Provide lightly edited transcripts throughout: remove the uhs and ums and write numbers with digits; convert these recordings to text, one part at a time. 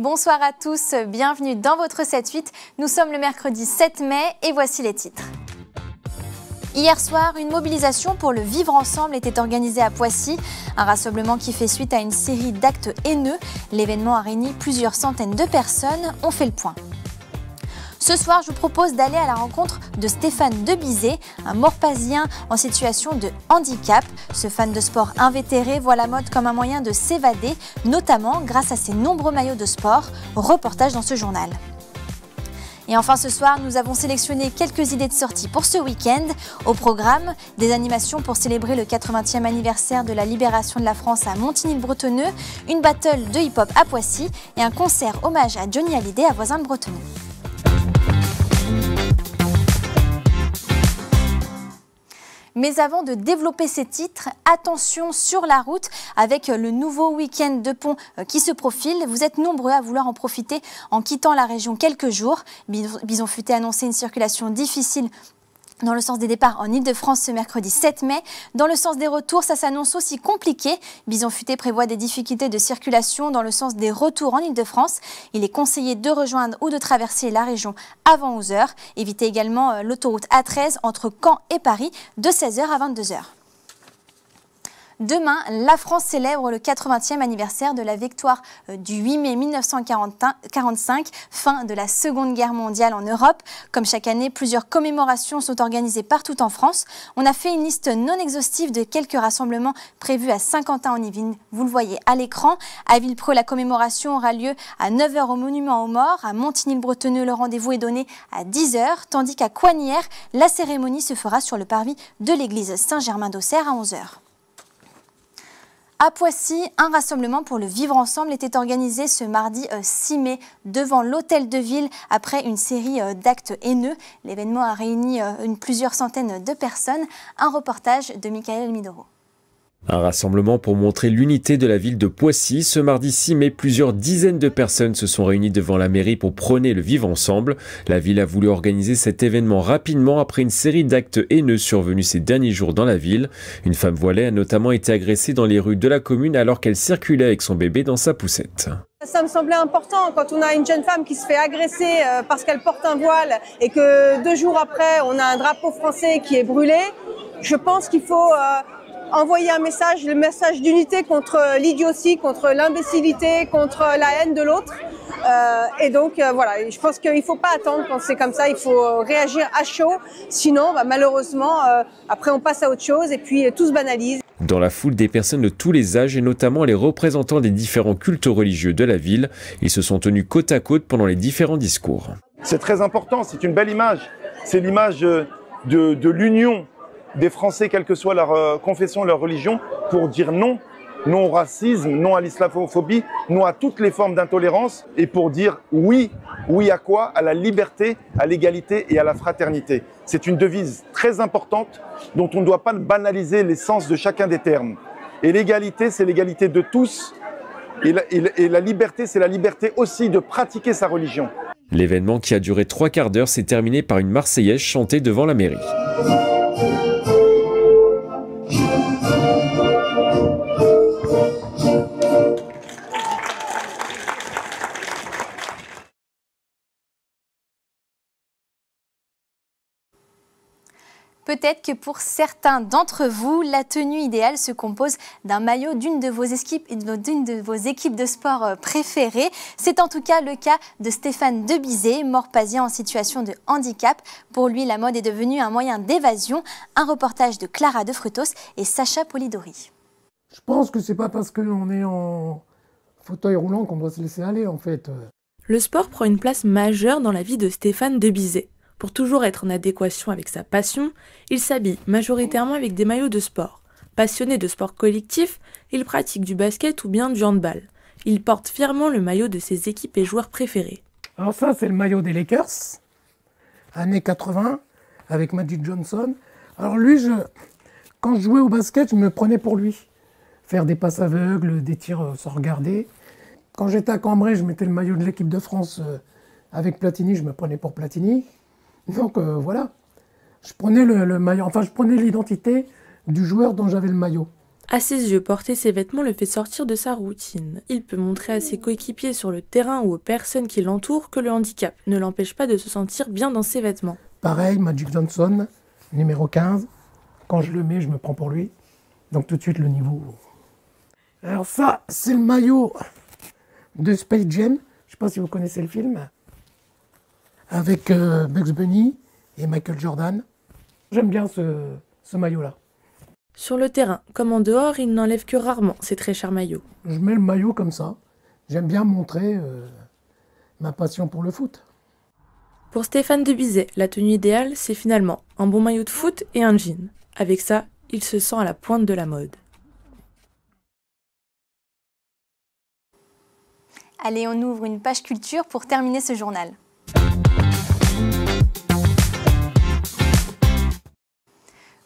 Bonsoir à tous, bienvenue dans votre 7-8. Nous sommes le mercredi 7 mai et voici les titres. Hier soir, une mobilisation pour le vivre ensemble était organisée à Poissy. Un rassemblement qui fait suite à une série d'actes haineux. L'événement a réuni plusieurs centaines de personnes. On fait le point. Ce soir, je vous propose d'aller à la rencontre de Stéphane Debizet, un Morpazien en situation de handicap. Ce fan de sport invétéré voit la mode comme un moyen de s'évader, notamment grâce à ses nombreux maillots de sport. Reportage dans ce journal. Et enfin ce soir, nous avons sélectionné quelques idées de sortie pour ce week-end. Au programme, des animations pour célébrer le 80e anniversaire de la libération de la France à Montigny-le-Bretonneux, une battle de hip-hop à Poissy et un concert hommage à Johnny Hallyday à Voisins-le-Bretonneux. Mais avant de développer ces titres, attention sur la route avec le nouveau week-end de pont qui se profile. Vous êtes nombreux à vouloir en profiter en quittant la région quelques jours. Bison Futé a annoncé une circulation difficile dans le sens des départs en Ile-de-France ce mercredi 7 mai. Dans le sens des retours, ça s'annonce aussi compliqué. Bison Futé prévoit des difficultés de circulation dans le sens des retours en Ile-de-France. Il est conseillé de rejoindre ou de traverser la région avant 11 h. Évitez également l'autoroute A13 entre Caen et Paris de 16 h à 22 h. Demain, la France célèbre le 80e anniversaire de la victoire du 8 mai 1945, fin de la Seconde Guerre mondiale en Europe. Comme chaque année, plusieurs commémorations sont organisées partout en France. On a fait une liste non exhaustive de quelques rassemblements prévus à Saint-Quentin-en-Yvelines. Vous le voyez à l'écran. À Villepreux, la commémoration aura lieu à 9 h au Monument aux Morts. À Montigny-le-Bretonneux, le rendez-vous est donné à 10 h, tandis qu'à Coignières, la cérémonie se fera sur le parvis de l'église Saint-Germain-d'Auxerre à 11 h. À Poissy, un rassemblement pour le vivre ensemble était organisé ce mardi 6 mai devant l'hôtel de ville après une série d'actes haineux. L'événement a réuni plusieurs centaines de personnes. Un reportage de Michael Midoro. Un rassemblement pour montrer l'unité de la ville de Poissy. Ce mardi 6 mai, plusieurs dizaines de personnes se sont réunies devant la mairie pour prôner le vivre ensemble. La ville a voulu organiser cet événement rapidement après une série d'actes haineux survenus ces derniers jours dans la ville. Une femme voilée a notamment été agressée dans les rues de la commune alors qu'elle circulait avec son bébé dans sa poussette. Ça me semblait important quand on a une jeune femme qui se fait agresser parce qu'elle porte un voile et que 2 jours après on a un drapeau français qui est brûlé. Je pense qu'il faut envoyer un message, le message d'unité contre l'idiotie, contre l'imbécilité, contre la haine de l'autre. Et donc voilà, je pense qu'il ne faut pas attendre quand c'est comme ça, il faut réagir à chaud. Sinon, malheureusement, après on passe à autre chose et puis tout se banalise. Dans la foule, des personnes de tous les âges et notamment les représentants des différents cultes religieux de la ville. Ils se sont tenus côte à côte pendant les différents discours. C'est très important, c'est une belle image. C'est l'image de l'union des Français, quelle que soit leur confession, leur religion, pour dire non. Non au racisme, non à l'islamophobie, non à toutes les formes d'intolérance et pour dire oui. Oui à quoi? À la liberté, à l'égalité et à la fraternité. C'est une devise très importante dont on ne doit pas banaliser l'essence de chacun des termes. Et l'égalité, c'est l'égalité de tous. Et la liberté, c'est la liberté aussi de pratiquer sa religion. L'événement qui a duré 3/4 d'heure s'est terminé par une Marseillaise chantée devant la mairie. Peut-être que pour certains d'entre vous, la tenue idéale se compose d'un maillot d'une de vos équipes de sport préférées. C'est en tout cas le cas de Stéphane Debizet, Morpazien en situation de handicap. Pour lui, la mode est devenue un moyen d'évasion. Un reportage de Clara de Frutos et Sacha Polidori. Je pense que c'est pas parce qu'on est en fauteuil roulant qu'on doit se laisser aller en fait. Le sport prend une place majeure dans la vie de Stéphane Debizet. Pour toujours être en adéquation avec sa passion, il s'habille majoritairement avec des maillots de sport. Passionné de sport collectif, il pratique du basket ou bien du handball. Il porte fièrement le maillot de ses équipes et joueurs préférés. Alors ça, c'est le maillot des Lakers, années 80, avec Magic Johnson. Alors lui, quand je jouais au basket, je me prenais pour lui. Faire des passes aveugles, des tirs sans regarder. Quand j'étais à Cambrai, je mettais le maillot de l'équipe de France avec Platini, je me prenais pour Platini. Donc voilà, je prenais le maillot, enfin je prenais l'identité du joueur dont j'avais le maillot. À ses yeux, porter ses vêtements le fait sortir de sa routine. Il peut montrer à ses coéquipiers sur le terrain ou aux personnes qui l'entourent que le handicap ne l'empêche pas de se sentir bien dans ses vêtements. Pareil, Magic Johnson, numéro 15. Quand je le mets, je me prends pour lui. Donc tout de suite, le niveau. Alors ça, c'est le maillot de Space Jam. Je ne sais pas si vous connaissez le film. Avec Bugs Bunny et Michael Jordan. J'aime bien ce maillot-là. Sur le terrain, comme en dehors, il n'enlève que rarement ses très chers maillots. Je mets le maillot comme ça. J'aime bien montrer ma passion pour le foot. Pour Stéphane de Bizet, la tenue idéale, c'est finalement un bon maillot de foot et un jean. Avec ça, il se sent à la pointe de la mode. Allez, on ouvre une page culture pour terminer ce journal.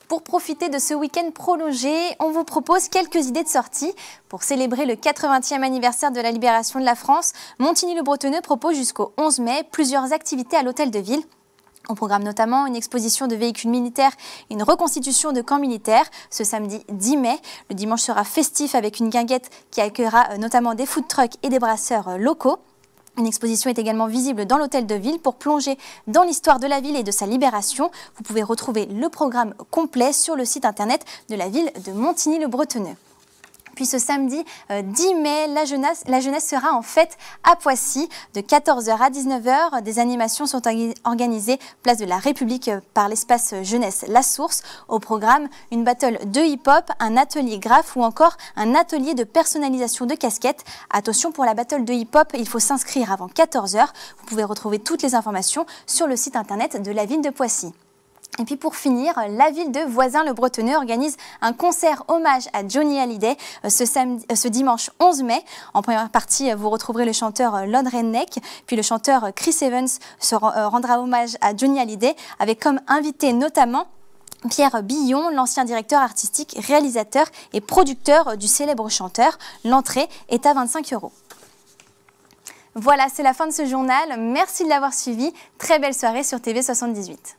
Pour profiter de ce week-end prolongé, on vous propose quelques idées de sortie. Pour célébrer le 80e anniversaire de la libération de la France, Montigny-le-Bretonneux propose jusqu'au 11 mai plusieurs activités à l'hôtel de ville. On programme notamment une exposition de véhicules militaires et une reconstitution de camps militaires ce samedi 10 mai. Le dimanche sera festif avec une guinguette qui accueillera notamment des food trucks et des brasseurs locaux. Une exposition est également visible dans l'hôtel de ville pour plonger dans l'histoire de la ville et de sa libération. Vous pouvez retrouver le programme complet sur le site internet de la ville de Montigny-le-Bretonneux. Puis ce samedi 10 mai, la jeunesse sera en fête à Poissy de 14h à 19h. Des animations sont organisées place de la République par l'espace jeunesse La Source. Au programme, une battle de hip-hop, un atelier graphe ou encore un atelier de personnalisation de casquettes. Attention, pour la battle de hip-hop, il faut s'inscrire avant 14h. Vous pouvez retrouver toutes les informations sur le site internet de la ville de Poissy. Et puis pour finir, la ville de Voisins-le-Bretonneux organise un concert hommage à Johnny Hallyday ce dimanche 11 mai. En première partie, vous retrouverez le chanteur Lord Redneck, puis le chanteur Chris Evans rendra hommage à Johnny Hallyday avec comme invité notamment Pierre Billon, l'ancien directeur artistique, réalisateur et producteur du célèbre chanteur. L'entrée est à 25 €. Voilà, c'est la fin de ce journal. Merci de l'avoir suivi. Très belle soirée sur TV78.